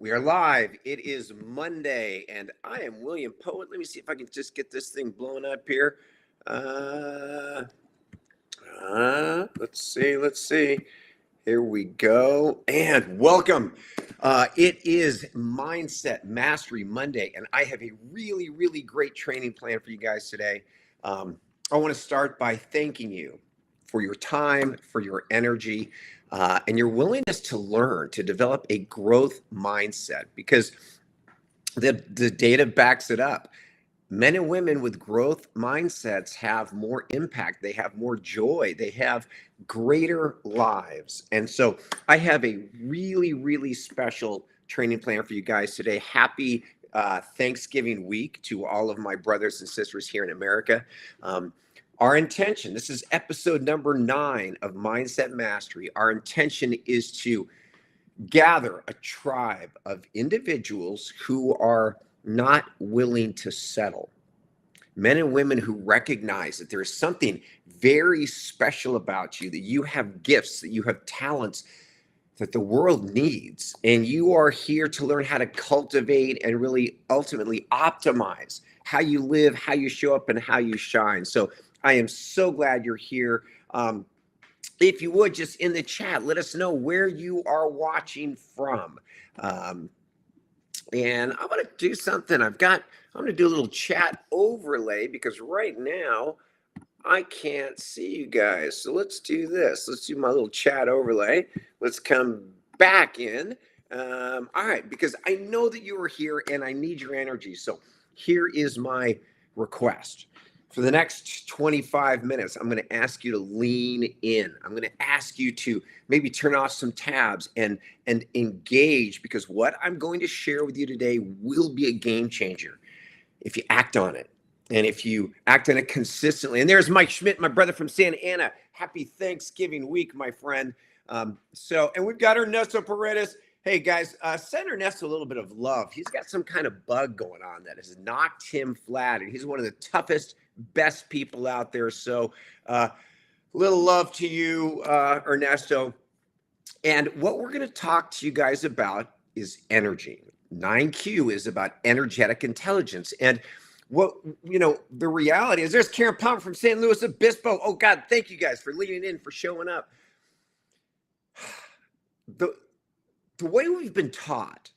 We are live. It is Monday, and I am William Poett. Let me see if I can just get this thing blown up here. Let's see. Here we go, and welcome. It is Mindset Mastery Monday, and I have a really great training plan for you guys today. I want to start by thanking you for your time, for your energy, and your willingness to learn, to develop a growth mindset, because the data backs it up. Men and women with growth mindsets have more impact. They have more joy. They have greater lives. And so I have a really special training plan for you guys today. Happy Thanksgiving week to all of my brothers and sisters here in America. Our intention, this is episode number 9 of Mindset Mastery. Our intention is to gather a tribe of individuals who are not willing to settle. Men and women who recognize that there is something very special about you, that you have gifts, that you have talents that the world needs. And you are here to learn how to cultivate and really ultimately optimize how you live, how you show up, and how you shine. So I am so glad you're here. If you would, just in the chat, let us know where you are watching from. And I'm going to do something. I'm going to do a little chat overlay because right now I can't see you guys. So let's do this. Let's do my little chat overlay. Let's come back in. All right, because I know that you are here and I need your energy. So here is my request. For the next 25 minutes, I'm going to ask you to lean in. I'm going to ask you to maybe turn off some tabs and engage, because what I'm going to share with you today will be a game changer if you act on it. And if you act on it consistently. And there's Mike Schmidt, my brother from Santa Ana. Happy Thanksgiving week, my friend. And we've got Ernesto Paredes. Hey guys, send Ernesto a little bit of love. He's got some kind of bug going on that has knocked him flat. And he's one of the toughest, best people out there. So little love to you, Ernesto. And what we're going to talk to you guys about is energy. 9Q is about energetic intelligence. And what, the reality is, there's Karen Palmer from St. Louis Obispo. Oh God, thank you guys for leaning in, for showing up. The way we've been taught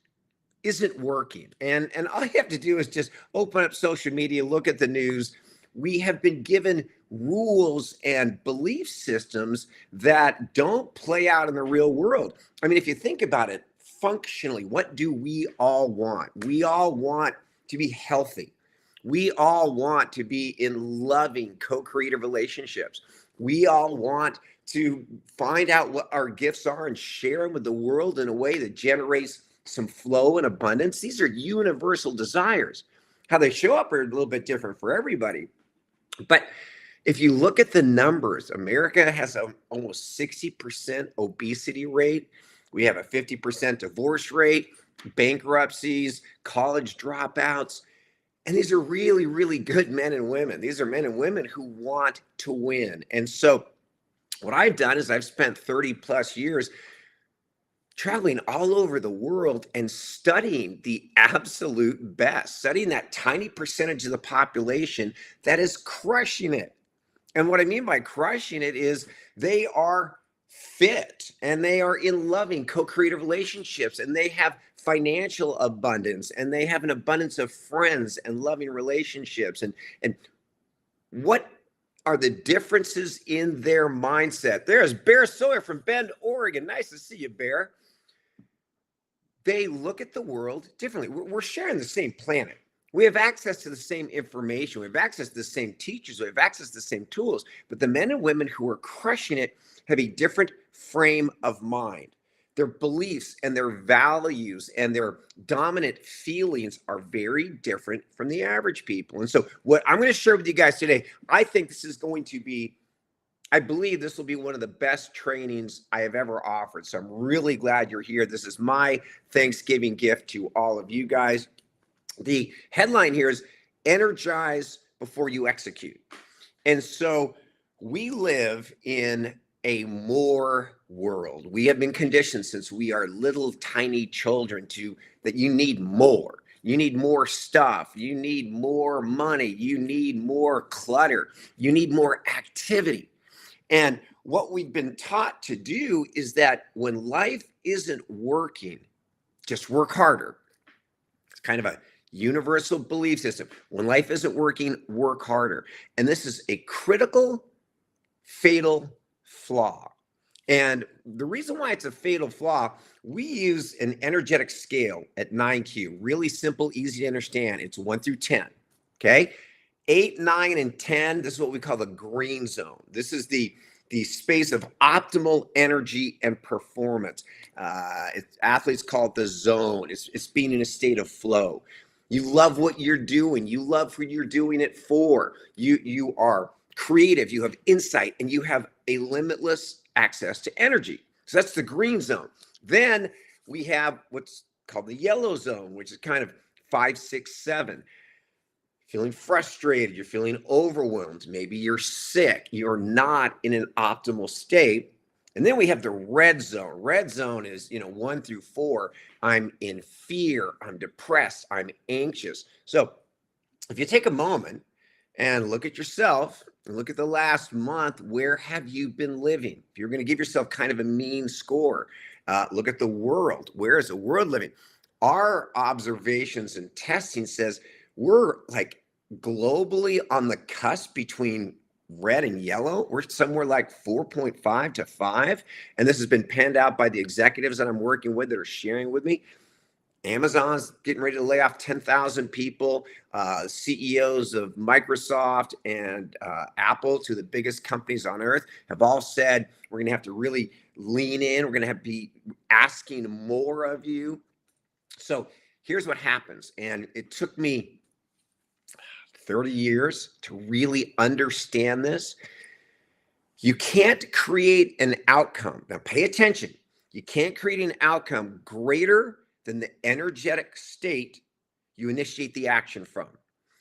isn't working. And all you have to do is just open up social media, look at the news. We have been given rules and belief systems that don't play out in the real world. I mean, if you think about it, functionally, what do we all want? We all want to be healthy. We all want to be in loving, co-creative relationships. We all want to find out what our gifts are and share them with the world in a way that generates some flow and abundance. These are universal desires. How they show up are a little bit different for everybody. But if you look at the numbers, America has an almost 60% obesity rate. We have a 50% divorce rate, bankruptcies, college dropouts. And these are really good men and women. These are men and women who want to win. And so what I've done is I've spent 30 plus years traveling all over the world and studying the absolute best, studying that tiny percentage of the population that is crushing it. And what I mean by crushing it is they are fit and they are in loving co-creative relationships and they have financial abundance and they have an abundance of friends and loving relationships. And what are the differences in their mindset? There's Bear Sawyer from Bend, Oregon. Nice to see you, Bear. They look at the world differently. We're sharing the same planet. We have access to the same information. We have access to the same teachers. We have access to the same tools. But the men and women who are crushing it have a different frame of mind. Their beliefs and their values and their dominant feelings are very different from the average people. And so what I'm going to share with you guys today, I think this is going to be, I believe this will be one of the best trainings I have ever offered. So I'm really glad you're here. This is my Thanksgiving gift to all of you guys. The headline here is Energize Before You Execute. And so we live in a more world. We have been conditioned since we are little tiny children to that you need more. You need more stuff. You need more money. You need more clutter. You need more activity. And what we've been taught to do is that when life isn't working, just work harder. It's kind of a universal belief system. When life isn't working, work harder. And this is a critical, fatal flaw. And the reason why it's a fatal flaw, we use an energetic scale at 9Q. Really simple, easy to understand. It's 1 through 10. Okay. 8, 9, and 10. This is what we call the green zone. This is the space of optimal energy and performance. Athletes call it the zone. It's being in a state of flow. You love what you're doing. You love who you're doing it for. You are creative. You have insight, and you have a limitless access to energy. So that's the green zone. Then we have what's called the yellow zone, which is kind of 5, 6, 7. Feeling frustrated, you're feeling overwhelmed, maybe you're sick, you're not in an optimal state. And then we have the red zone. Red zone is, 1 through 4. I'm in fear, I'm depressed, I'm anxious. So if you take a moment and look at yourself and look at the last month, where have you been living? If you're going to give yourself kind of a mean score, look at the world. Where is the world living? Our observations and testing says we're like globally on the cusp between red and yellow. We're somewhere like 4.5 to 5. And this has been panned out by the executives that I'm working with that are sharing with me. Amazon's getting ready to lay off 10,000 people. CEOs of Microsoft and Apple, two of the biggest companies on earth, have all said we're going to have to really lean in. We're going to have to be asking more of you. So here's what happens. And it took me 30 years to really understand this. You can't create an outcome. Now pay attention. You can't create an outcome greater than the energetic state you initiate the action from.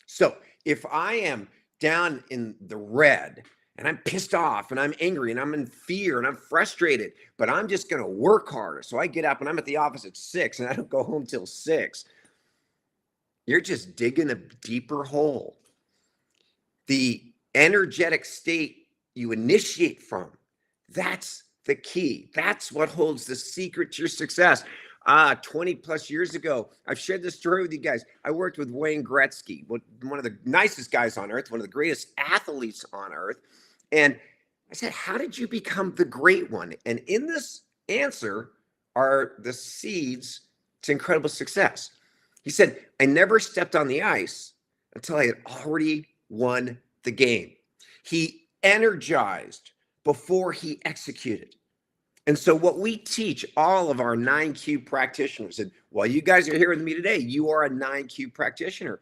So if I am down in the red and I'm pissed off and I'm angry and I'm in fear and I'm frustrated, but I'm just going to work harder. So I get up and I'm at the office at 6 and I don't go home till 6. You're just digging a deeper hole. The energetic state you initiate from, that's the key. That's what holds the secret to your success. 20 plus years ago, I've shared this story with you guys. I worked with Wayne Gretzky, one of the nicest guys on earth, one of the greatest athletes on earth. And I said, how did you become the great one? And in this answer are the seeds to incredible success. He said, I never stepped on the ice until I had already won the game. He energized before he executed. And so what we teach all of our 9Q practitioners, and while you guys are here with me today, you are a 9Q practitioner.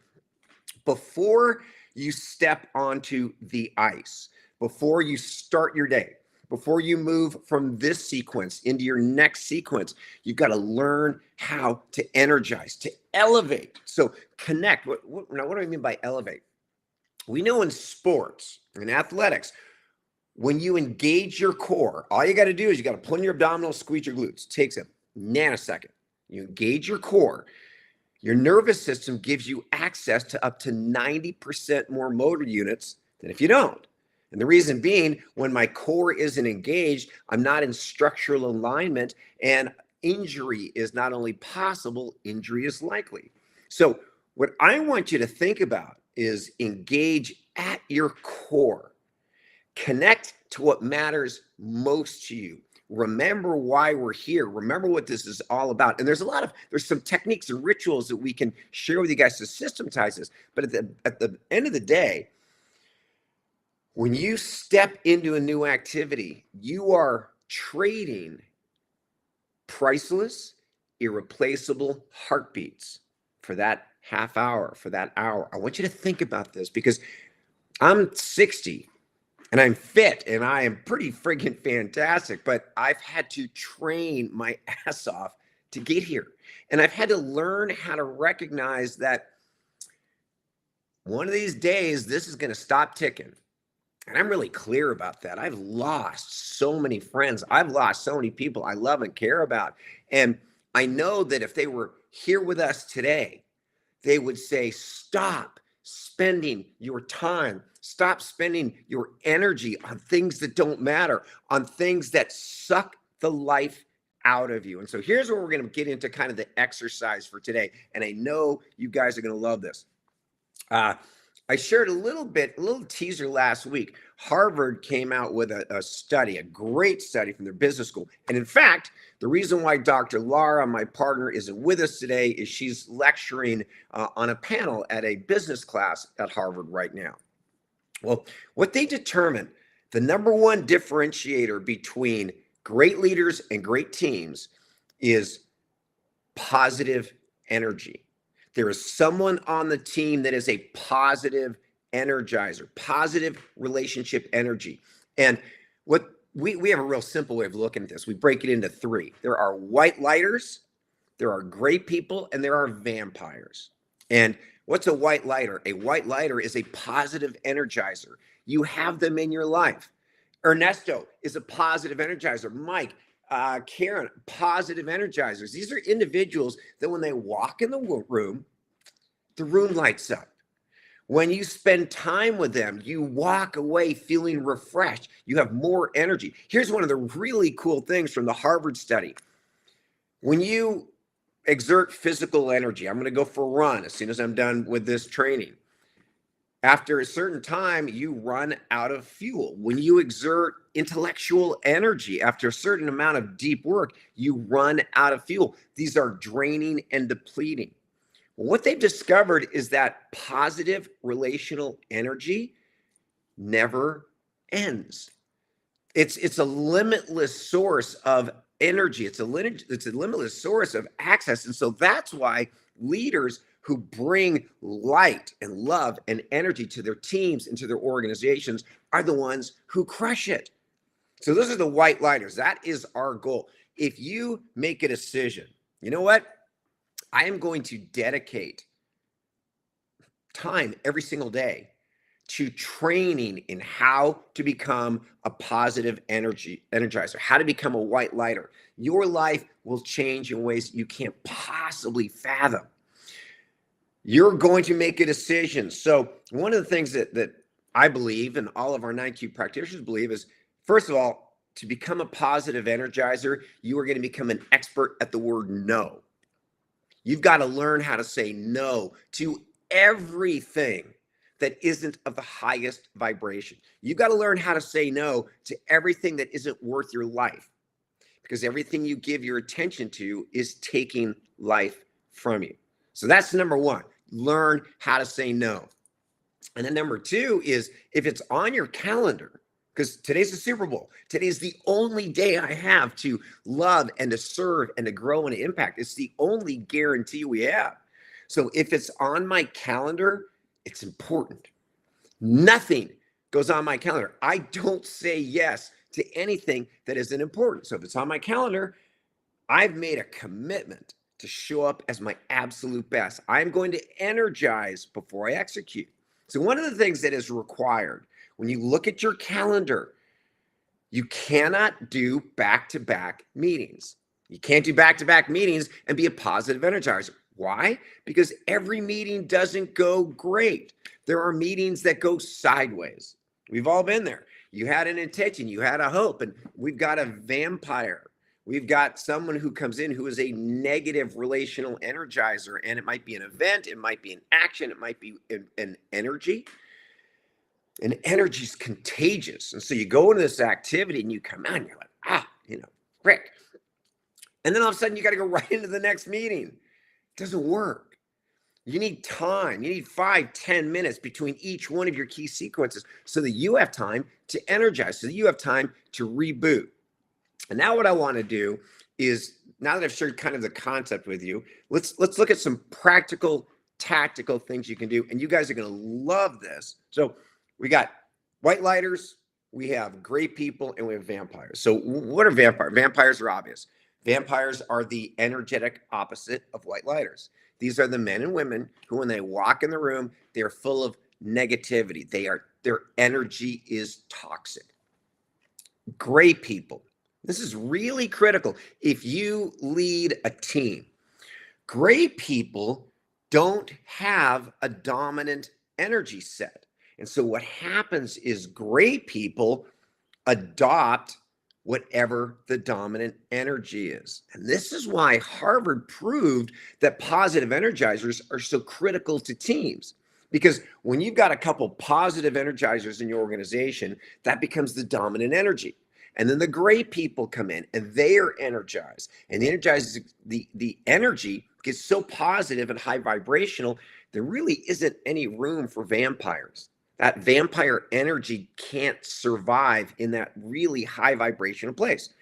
Before you step onto the ice, before you start your day, before you move from this sequence into your next sequence, you've got to learn how to energize, to elevate. So connect. Now, what do I mean by elevate? We know in sports, in athletics, when you engage your core, all you got to do is you got to pull in your abdominals, squeeze your glutes. It takes a nanosecond. You engage your core. Your nervous system gives you access to up to 90% more motor units than if you don't. And the reason being, when my core isn't engaged, I'm not in structural alignment, and injury is not only possible, injury is likely. So what I want you to think about is engage at your core. Connect to what matters most to you. Remember why we're here. Remember what this is all about. And there's some techniques and rituals that we can share with you guys to systematize this. But at the end of the day, when you step into a new activity, you are trading priceless, irreplaceable heartbeats for that half hour, for that hour. I want you to think about this because I'm 60. And I'm fit and I am pretty friggin' fantastic, but I've had to train my ass off to get here. And I've had to learn how to recognize that one of these days, this is going to stop ticking. And I'm really clear about that. I've lost so many friends. I've lost so many people I love and care about. And I know that if they were here with us today, they would say, stop spending your time, stop spending your energy on things that don't matter, on things that suck the life out of you. And so here's where we're going to get into kind of the exercise for today. And I know you guys are going to love this. I shared a little teaser last week. Harvard came out with a study, a great study from their business school. And in fact, the reason why Dr. Laura, my partner, isn't with us today is she's lecturing on a panel at a business class at Harvard right now. Well, what they determined, the number one differentiator between great leaders and great teams is positive energy. There is someone on the team that is a positive energizer, positive relationship energy. And what we have a real simple way of looking at this. We break it into three. There are white lighters, there are great people, and there are vampires. And what's a white lighter? A white lighter is a positive energizer. You have them in your life. Ernesto is a positive energizer. Mike, Karen, positive energizers. These are individuals that when they walk in the room lights up. When you spend time with them, you walk away feeling refreshed. You have more energy. Here's one of the really cool things from the Harvard study. When you exert physical energy, I'm going to go for a run as soon as I'm done with this training. After a certain time, you run out of fuel. When you exert intellectual energy, after a certain amount of deep work, you run out of fuel. These are draining and depleting. What they've discovered is that positive relational energy never ends. It's a limitless source of energy. It's a limitless source of access. And so that's why leaders who bring light and love and energy to their teams and to their organizations are the ones who crush it. So those are the white lighters. That is our goal. If you make a decision, you know what? I am going to dedicate time every single day to training in how to become a positive energizer, how to become a white lighter. Your life will change in ways you can't possibly fathom. You're going to make a decision. So one of the things that I believe and all of our 9Q practitioners believe is, first of all, to become a positive energizer, you are going to become an expert at the word no. You've got to learn how to say no to everything that isn't of the highest vibration. You've got to learn how to say no to everything that isn't worth your life, because everything you give your attention to is taking life from you. So that's number one. Learn how to say no. And then number two is, if it's on your calendar, because today's the Super Bowl. Today's the only day I have to love and to serve and to grow and to impact. It's the only guarantee we have. So if it's on my calendar, it's important. Nothing goes on my calendar. I don't say yes to anything that isn't important. So if it's on my calendar, I've made a commitment to show up as my absolute best. I'm going to energize before I execute. So one of the things that is required when you look at your calendar, you cannot do back-to-back meetings. You can't do back-to-back meetings and be a positive energizer. Why? Because every meeting doesn't go great. There are meetings that go sideways. We've all been there. You had an intention, you had a hope, and we've got a vampire. We've got someone who comes in who is a negative relational energizer, and it might be an event, it might be an action, it might be an energy. And energy is contagious. And so you go into this activity and you come out and you're like, Rick. And then all of a sudden you got to go right into the next meeting. It doesn't work. You need time. You need 5-10 minutes between each one of your key sequences so that you have time to energize, so that you have time to reboot. And now what I want to do is, now that I've shared kind of the concept with you, let's look at some practical, tactical things you can do. And you guys are going to love this. So we got white lighters, we have great people, and we have vampires. So what are vampires? Vampires are obvious. Vampires are the energetic opposite of white lighters. These are the men and women who, when they walk in the room, they're full of negativity. Their energy is toxic. Great people. This is really critical. If you lead a team, great people don't have a dominant energy set. And so what happens is great people adopt whatever the dominant energy is. And this is why Harvard proved that positive energizers are so critical to teams. Because when you've got a couple positive energizers in your organization, that becomes the dominant energy. And then the great people come in and they are energized. And the energy gets so positive and high vibrational, there really isn't any room for vampires. That vampire energy can't survive in that really high vibrational place.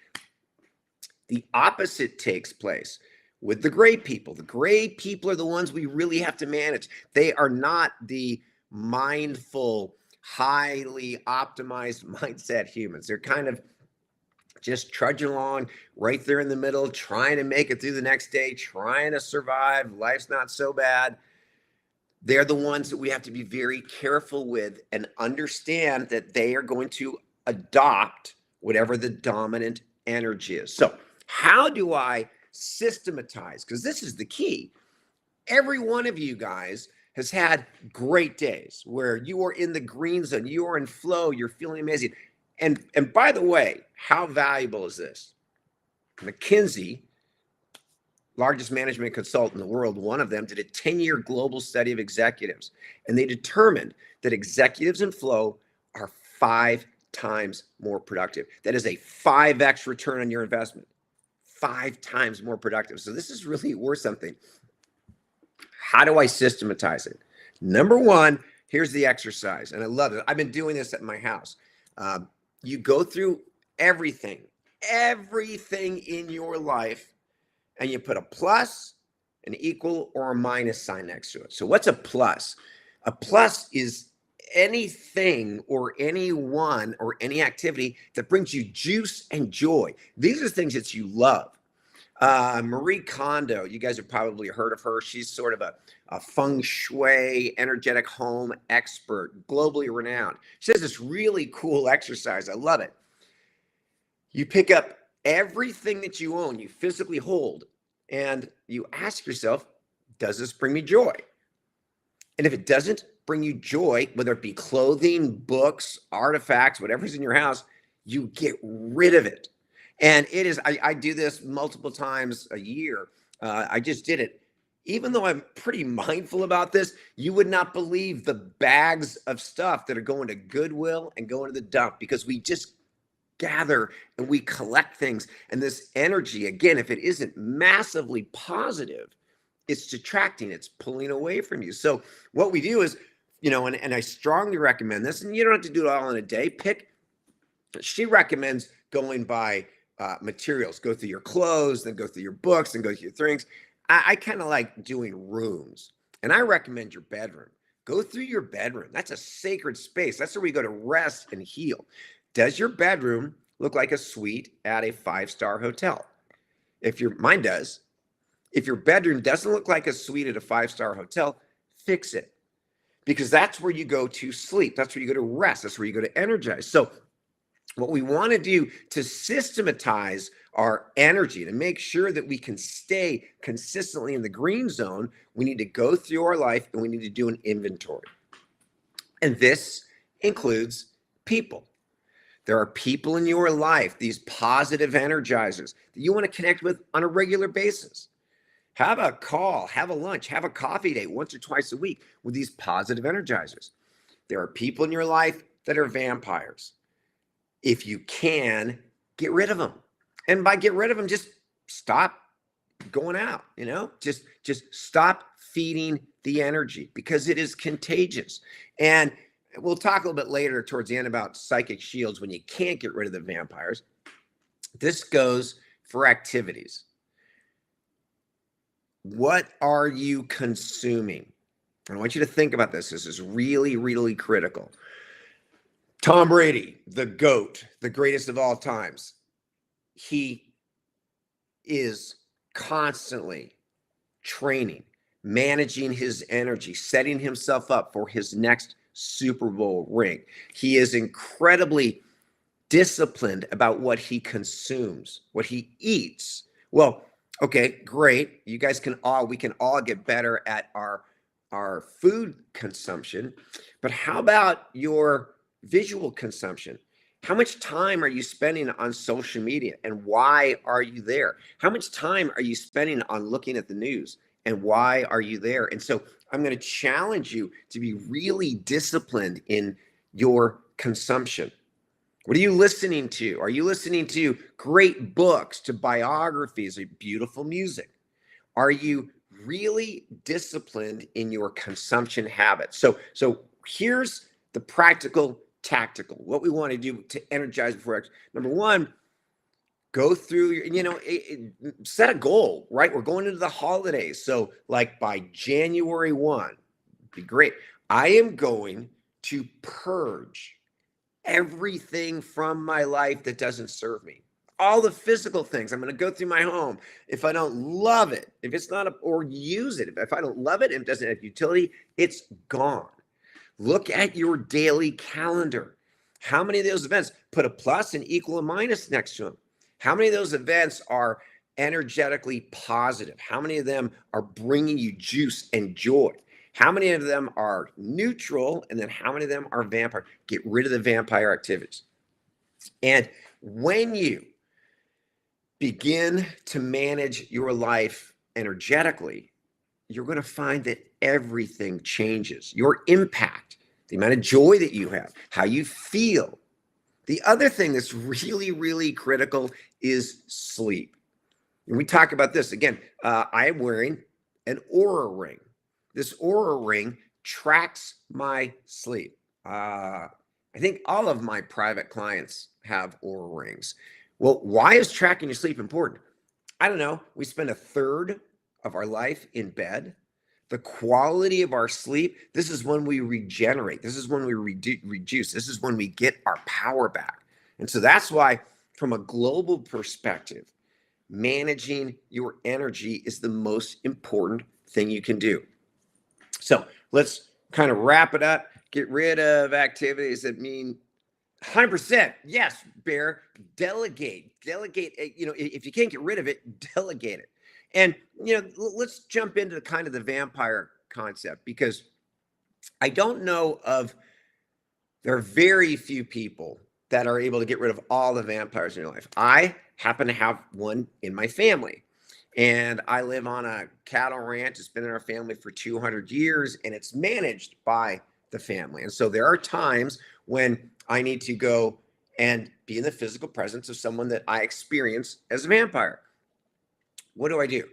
The opposite takes place with the great people. The great people are the ones we really have to manage. They are not the mindful, highly optimized mindset humans. They're kind of just trudging along right there in the middle, trying to make it through the next day, trying to survive. Life's not so bad. They're the ones that we have to be very careful with and understand that they are going to adopt whatever the dominant energy is. So how do I systematize? Because this is the key. Every one of you guys has had great days where you are in the green zone, you are in flow, you're feeling amazing. And by the way, how valuable is this? McKinsey, largest management consultant in the world, one of them did a 10-year global study of executives, and they determined that executives in flow are 5 times more productive. That is a 5x return on your investment, 5 times more productive. So this is really worth something. How do I systematize it? Number one, here's the exercise, and I love it. I've been doing this at my house. You go through everything in your life, and you put a plus, an equal, or a minus sign next to it. So what's a plus? A plus is anything or anyone or any activity that brings you juice and joy. These are things that you love. Marie Kondo, you guys have probably heard of her. She's sort of a feng shui, energetic home expert, globally renowned. She has this really cool exercise. I love it. You pick up everything that you own, you physically hold, and you ask yourself, does this bring me joy? And if it doesn't bring you joy, whether it be clothing, books, artifacts, whatever's in your house, you get rid of it. And it is, I do this multiple times a year. I just did it. Even though I'm pretty mindful about this, you would not believe the bags of stuff that are going to Goodwill and going to the dump, because we just gather and we collect things. And this energy, again, if it isn't massively positive, it's detracting, it's pulling away from you. So what we do is, and I strongly recommend this, and you don't have to do it all in a day. She recommends going by materials, go through your clothes, then go through your books, and go through your things. I kind of like doing rooms, and I recommend your bedroom. Go through your bedroom. That's a sacred space. That's where we go to rest and heal. Does your bedroom look like a suite at a 5-star hotel? Mine does. If your bedroom doesn't look like a suite at a 5-star hotel, fix it. Because that's where you go to sleep. That's where you go to rest. That's where you go to energize. So what we want to do to systematize our energy, to make sure that we can stay consistently in the green zone, we need to go through our life and we need to do an inventory. And this includes people. There are people in your life, these positive energizers that you want to connect with on a regular basis. Have a call, have a lunch, have a coffee date once or twice a week with these positive energizers. There are people in your life that are vampires. If you can, get rid of them. And by get rid of them, just stop going out, just stop feeding the energy, because it is contagious. And we'll talk a little bit later towards the end about psychic shields when you can't get rid of the vampires. This goes for activities. What are you consuming? I want you to think about this. This is really, really critical. Tom Brady, the GOAT, the greatest of all times. He is constantly training, managing his energy, setting himself up for his next Super Bowl ring. He is incredibly disciplined about what he consumes, what he eats. Well, okay, great. You guys we can all get better at our food consumption, but how about your visual consumption? How much time are you spending on social media and why are you there? How much time are you spending on looking at the news and why are you there? And so I'm going to challenge you to be really disciplined in your consumption. What are you listening to? Are you listening to great books, to biographies, or beautiful music? Are you really disciplined in your consumption habits? So here's the practical, tactical. What we want to do to energize before number one, go through your, set a goal, right? We're going into the holidays. So like by January 1, be great. I am going to purge everything from my life that doesn't serve me. All the physical things. I'm going to go through my home. If I don't love it, if it's not or use it, if I don't love it and it doesn't have utility, it's gone. Look at your daily calendar. How many of those events? Put a plus and equal and minus next to them. How many of those events are energetically positive? How many of them are bringing you juice and joy? How many of them are neutral? And then how many of them are vampire? Get rid of the vampire activities. And when you begin to manage your life energetically, you're going to find that everything changes. Your impact, the amount of joy that you have, how you feel. The other thing that's really, really critical is sleep. And we talk about this again. I am wearing an Aura ring. This Aura ring tracks my sleep. I think all of my private clients have Aura rings. Well, why is tracking your sleep important? I don't know. We spend a third of our life in bed. The quality of our sleep, this is when we regenerate. This is when we reduce. This is when we get our power back. And so that's why, from a global perspective, managing your energy is the most important thing you can do. So let's kind of wrap it up. Get rid of activities that mean 100%. Yes, Bear. Delegate. If you can't get rid of it, delegate it. And, let's jump into kind of the vampire concept, because I don't know there are very few people that are able to get rid of all the vampires in your life. I happen to have one in my family. And I live on a cattle ranch. It's been in our family for 200 years, and it's managed by the family. And so there are times when I need to go and be in the physical presence of someone that I experience as a vampire. What do?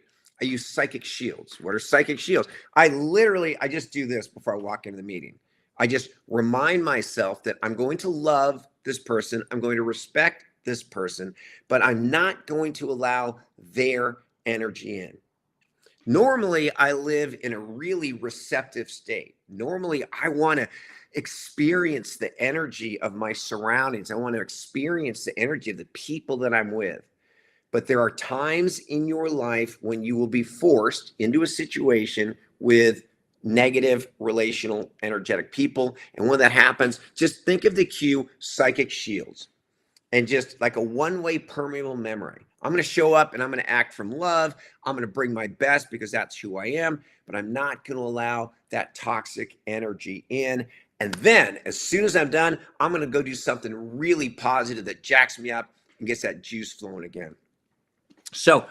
I use psychic shields. What are psychic shields? I just do this before I walk into the meeting. I just remind myself that I'm going to love this person. I'm going to respect this person, but I'm not going to allow their energy in. Normally, I live in a really receptive state. Normally, I want to experience the energy of my surroundings. I want to experience the energy of the people that I'm with. But there are times in your life when you will be forced into a situation with negative relational energetic people. And when that happens, just think of the cue psychic shields and just like a one-way permeable memory. I'm going to show up and I'm going to act from love. I'm going to bring my best because that's who I am, but I'm not going to allow that toxic energy in. And then as soon as I'm done, I'm going to go do something really positive that jacks me up and gets that juice flowing again. So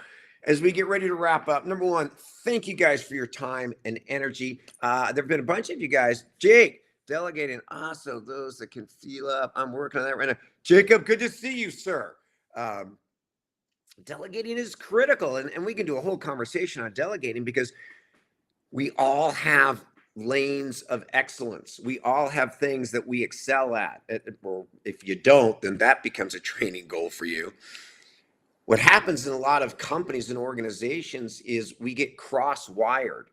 as we get ready to wrap up, number one, thank you guys for your time and energy. There have been a bunch of you guys. Jake, delegating. Also, those that can feel up. I'm working on that right now. Jacob, good to see you, sir. Delegating is critical. And we can do a whole conversation on delegating because we all have lanes of excellence. We all have things that we excel at. Or if you don't, then that becomes a training goal for you. What happens in a lot of companies and organizations is we get cross-wired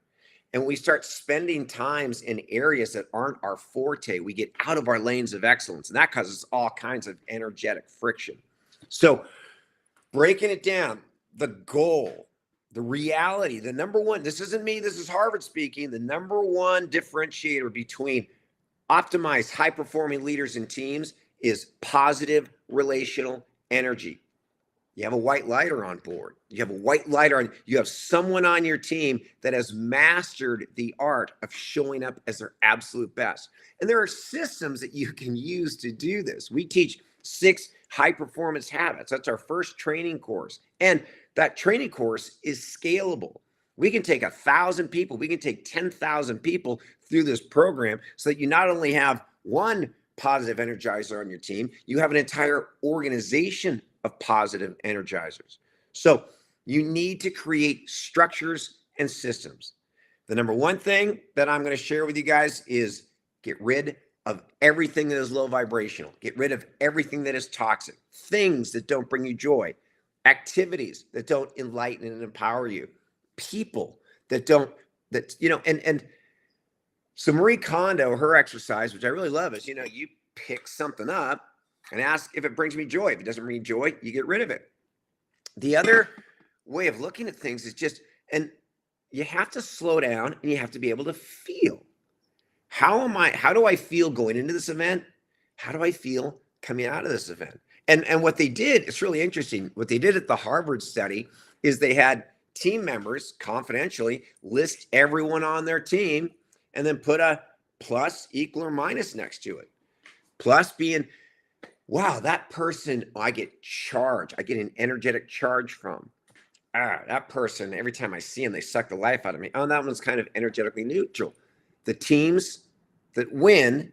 and we start spending times in areas that aren't our forte. We get out of our lanes of excellence, and that causes all kinds of energetic friction. So breaking it down, the goal, the reality, the number one, this isn't me, this is Harvard speaking, the number one differentiator between optimize high-performing leaders and teams is positive relational energy. You have a white lighter on board. You have a white lighter on, you have someone on your team that has mastered the art of showing up as their absolute best. And there are systems that you can use to do this. We teach 6 high-performance habits. That's our first training course. And that training course is scalable. We can take 1,000 people, we can take 10,000 people through this program so that you not only have one positive energizer on your team, you have an entire organization of positive energizers. So you need to create structures and systems. The number one thing that I'm going to share with you guys is get rid of everything that is low vibrational. Get rid of everything that is toxic, things that don't bring you joy, activities that don't enlighten and empower you, people that don't, and so Marie Kondo, her exercise, which I really love, is, you pick something up and ask if it brings me joy. If it doesn't bring you joy, you get rid of it. The other way of looking at things is and you have to slow down and you have to be able to feel. How do I feel going into this event? How do I feel coming out of this event? And what they did, it's really interesting. What they did at the Harvard study is they had team members confidentially list everyone on their team and then put a plus, equal, or minus next to it. Plus being, wow, that person, I get an energetic charge from. That person, every time I see them, they suck the life out of me. Oh, that one's kind of energetically neutral. The teams that win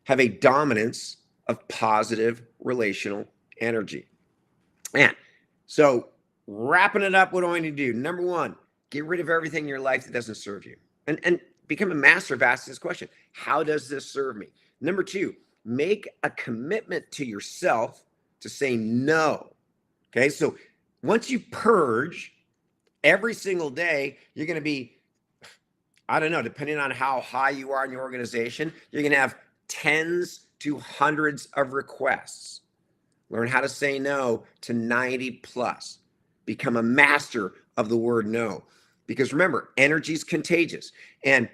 have a dominance of positive relational energy. And so wrapping it up, what do I need to do? Number one, get rid of everything in your life that doesn't serve you. And become a master of asking this question. How does this serve me? Number two, make a commitment to yourself to say no. Okay, so once you purge every single day, you're going to be, I don't know, depending on how high you are in your organization, you're going to have tens to hundreds of requests. Learn how to say no to 90 plus. Become a master of the word no. Because remember, energy is contagious. And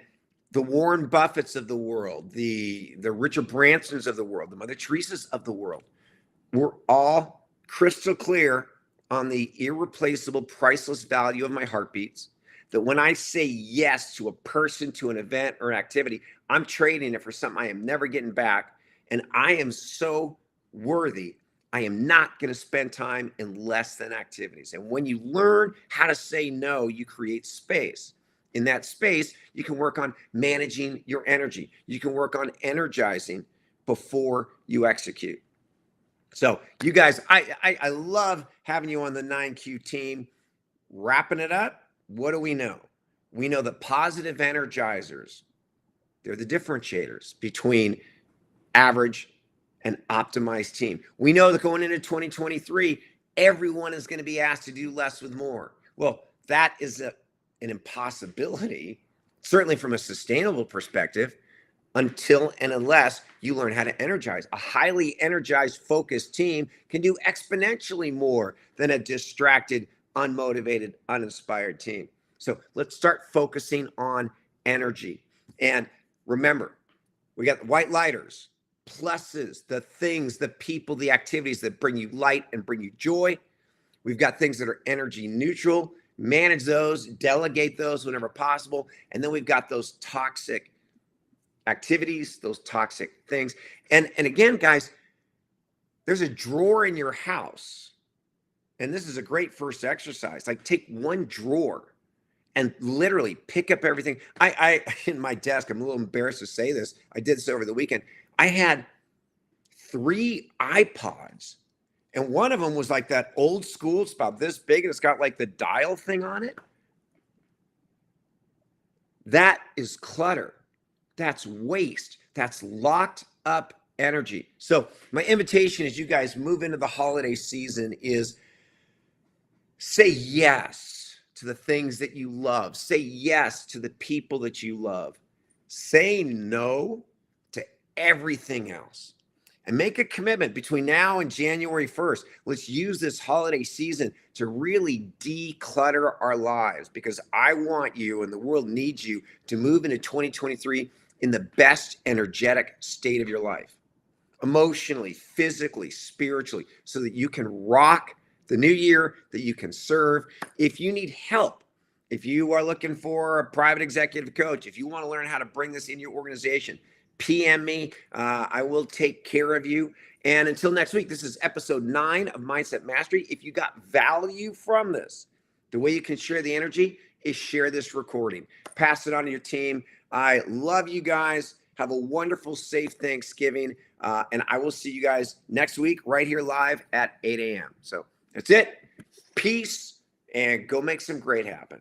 the Warren Buffetts of the world, the Richard Bransons of the world, the Mother Teresas of the world, we're all crystal clear on the irreplaceable, priceless value of my heartbeats. That when I say yes to a person, to an event or an activity, I'm trading it for something I am never getting back. And I am so worthy. I am not going to spend time in less than activities. And when you learn how to say no, you create space. In that space, you can work on managing your energy. You can work on energizing before you execute. So you guys, I love having you on the 9Q team. Wrapping it up, what do we know? We know that positive energizers, they're the differentiators between average and optimized team. We know that going into 2023, everyone is going to be asked to do less with more. Well, that is an impossibility, certainly from a sustainable perspective, until and unless you learn how to energize. A highly energized, focused team can do exponentially more than a distracted, unmotivated, uninspired team. So let's start focusing on energy. And remember, we got the white lighters, pluses, the things, the people, the activities that bring you light and bring you joy. We've got things that are energy neutral. Manage those, delegate those whenever possible. And then we've got those toxic activities, those toxic things. And again, guys, there's a drawer in your house. And this is a great first exercise. Like, take one drawer and literally pick up everything. I in my desk, I'm a little embarrassed to say this. I did this over the weekend. I had 3 iPods. And one of them was like that old school, it's about this big, and it's got like the dial thing on it. That is clutter. That's waste. That's locked up energy. So my invitation as you guys move into the holiday season is say yes to the things that you love. Say yes to the people that you love. Say no to everything else. And make a commitment between now and January 1st. Let's use this holiday season to really declutter our lives, because I want you, and the world needs you, to move into 2023 in the best energetic state of your life, emotionally, physically, spiritually, so that you can rock the new year, that you can serve. If you need help, if you are looking for a private executive coach, if you want to learn how to bring this in your organization, PM me. I will take care of you. And until next week, this is episode 9 of Mindset Mastery. If you got value from this, the way you can share the energy is share this recording. Pass it on to your team. I love you guys. Have a wonderful, safe Thanksgiving. And I will see you guys next week right here live at 8 a.m. So that's it. Peace, and go make some great happen.